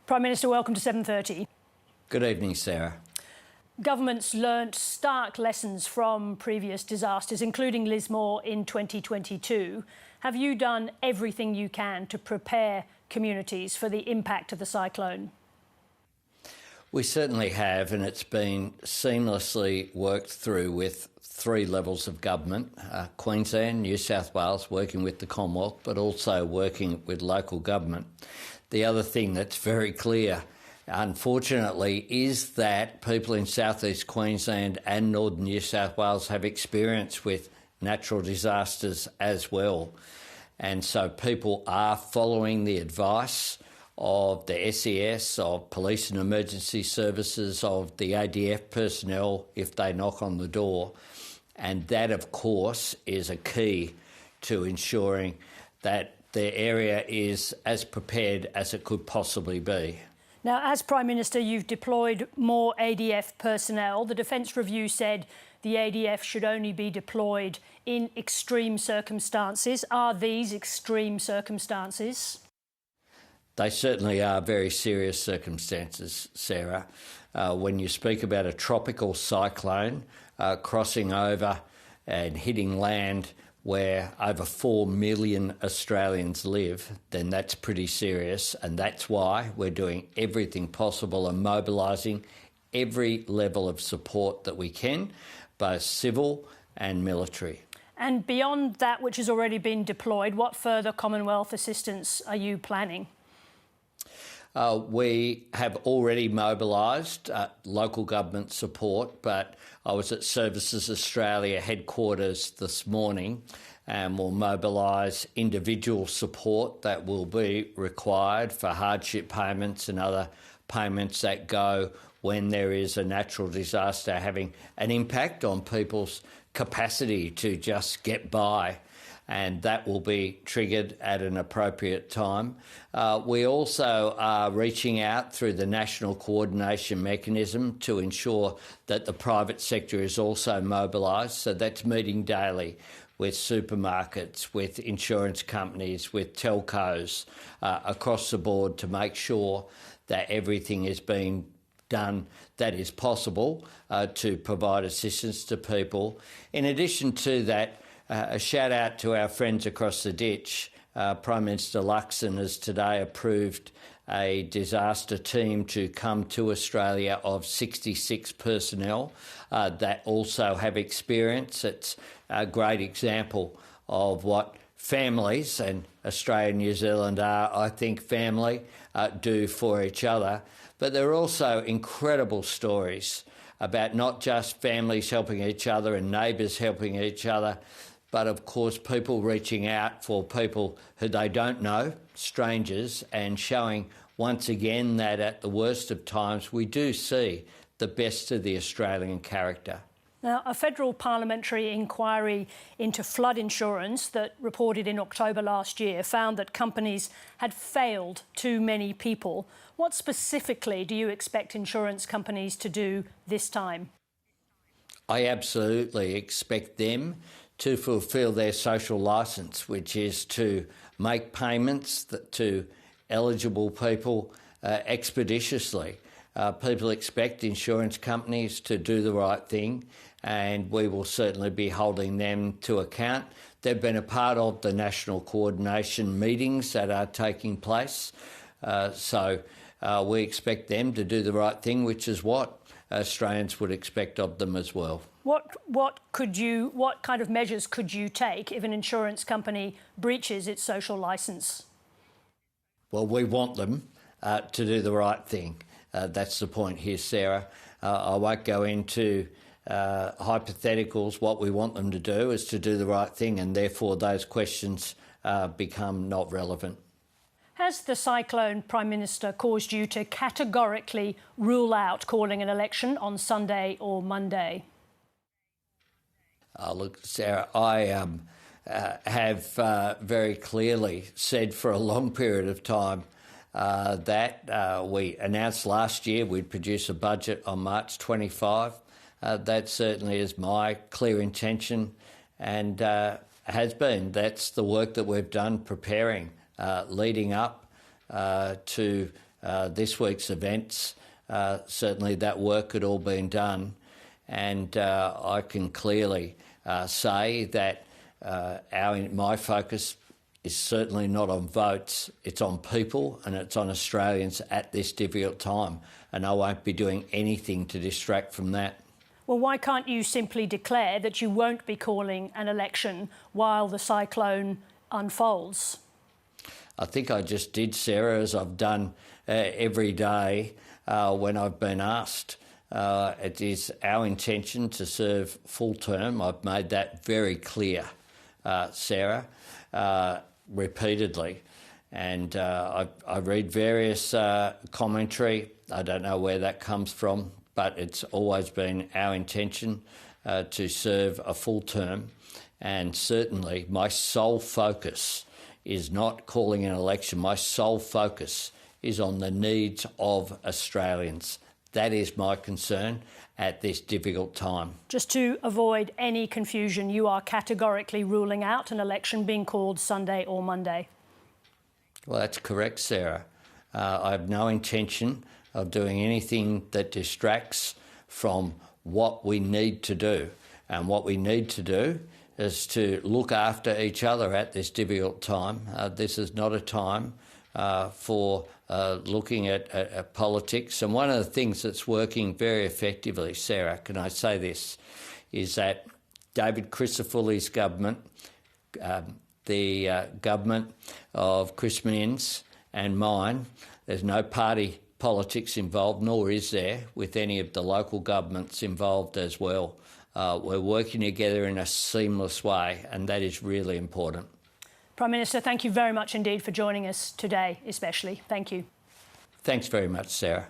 Prime Minister, welcome to 7:30. Good evening, Sarah. Governments learnt stark lessons from previous disasters, including Lismore in 2022. Have you done everything you can to prepare communities for the impact of the cyclone? We certainly have, and it's been seamlessly worked through with three levels of government, Queensland, New South Wales, working with the Commonwealth, but also working with local government. The other thing that's very clear, unfortunately, is that people in South East Queensland and Northern New South Wales have experience with natural disasters as well. And so people are following the advice of the SES, of police and emergency services, of the ADF personnel if they knock on the door. And that, of course, is a key to ensuring that the area is as prepared as it could possibly be. Now, as Prime Minister, you've deployed more ADF personnel. The Defence Review said the ADF should only be deployed in extreme circumstances. Are these extreme circumstances? They certainly are very serious circumstances, Sarah. When you speak about a tropical cyclone crossing over and hitting land where over 4 million Australians live, then that's pretty serious, and that's why we're doing everything possible and mobilising every level of support that we can, both civil and military. And beyond that which has already been deployed, what further Commonwealth assistance are you planning? We have already mobilised local government support, but I was at Services Australia headquarters this morning and will mobilise individual support that will be required for hardship payments and other payments that go when there is a natural disaster having an impact on people's capacity to just get by. And that will be triggered at an appropriate time. We also are reaching out through the National Coordination Mechanism to ensure that the private sector is also mobilised. So that's meeting daily with supermarkets, with insurance companies, with telcos across the board to make sure that everything is being done that is possible to provide assistance to people. In addition to that, a shout out to our friends across the ditch. Prime Minister Luxon has today approved a disaster team to come to Australia of 66 personnel that also have experience. It's a great example of what families, and Australia and New Zealand are, I think, family, do for each other. But there are also incredible stories about not just families helping each other and neighbours helping each other, but of course people reaching out for people who they don't know, strangers, and showing once again that at the worst of times we do see the best of the Australian character. Now, a federal parliamentary inquiry into flood insurance that reported in October last year found that companies had failed too many people. What specifically do you expect insurance companies to do this time? I absolutely expect them to fulfil their social licence, which is to make payments to eligible people expeditiously. People expect insurance companies to do the right thing, and we will certainly be holding them to account. They've been a part of the national coordination meetings that are taking place, so we expect them to do the right thing, which is what Australians would expect of them as well. What kind of measures could you take if an insurance company breaches its social licence? Well, we want them to do the right thing. That's the point here, Sarah. I won't go into hypotheticals. What we want them to do is to do the right thing, and therefore those questions become not relevant. Has the cyclone, Prime Minister, caused you to categorically rule out calling an election on Sunday or Monday? Look, Sarah, I have very clearly said for a long period of time that we announced last year we'd produce a budget on March 25. That certainly is my clear intention and has been. That's the work that we've done preparing, leading up to this week's events, certainly that work had all been done, and I can clearly say that my focus is certainly not on votes, it's on people and it's on Australians at this difficult time, and I won't be doing anything to distract from that. Well, why can't you simply declare that you won't be calling an election while the cyclone unfolds? I think I just did, Sarah, as I've done every day when I've been asked. It is our intention to serve full term. I've made that very clear, Sarah, repeatedly. And I read various commentary. I don't know where that comes from, but it's always been our intention to serve a full term. And certainly my sole focus is not calling an election. My sole focus is on the needs of Australians. That is my concern at this difficult time. Just to avoid any confusion, you are categorically ruling out an election being called Sunday or Monday? Well, that's correct, Sarah. I have no intention of doing anything that distracts from what we need to do. And what we need to do is to look after each other at this difficult time. This is not a time for looking at politics. And one of the things that's working very effectively, Sarah, can I say this, is that David Crisafulli's government, the government of Chris Minns and mine, there's no party politics involved, nor is there with any of the local governments involved as well. We're working together in a seamless way, and that is really important. Prime Minister, thank you very much indeed for joining us today, especially. Thank you. Thanks very much, Sarah.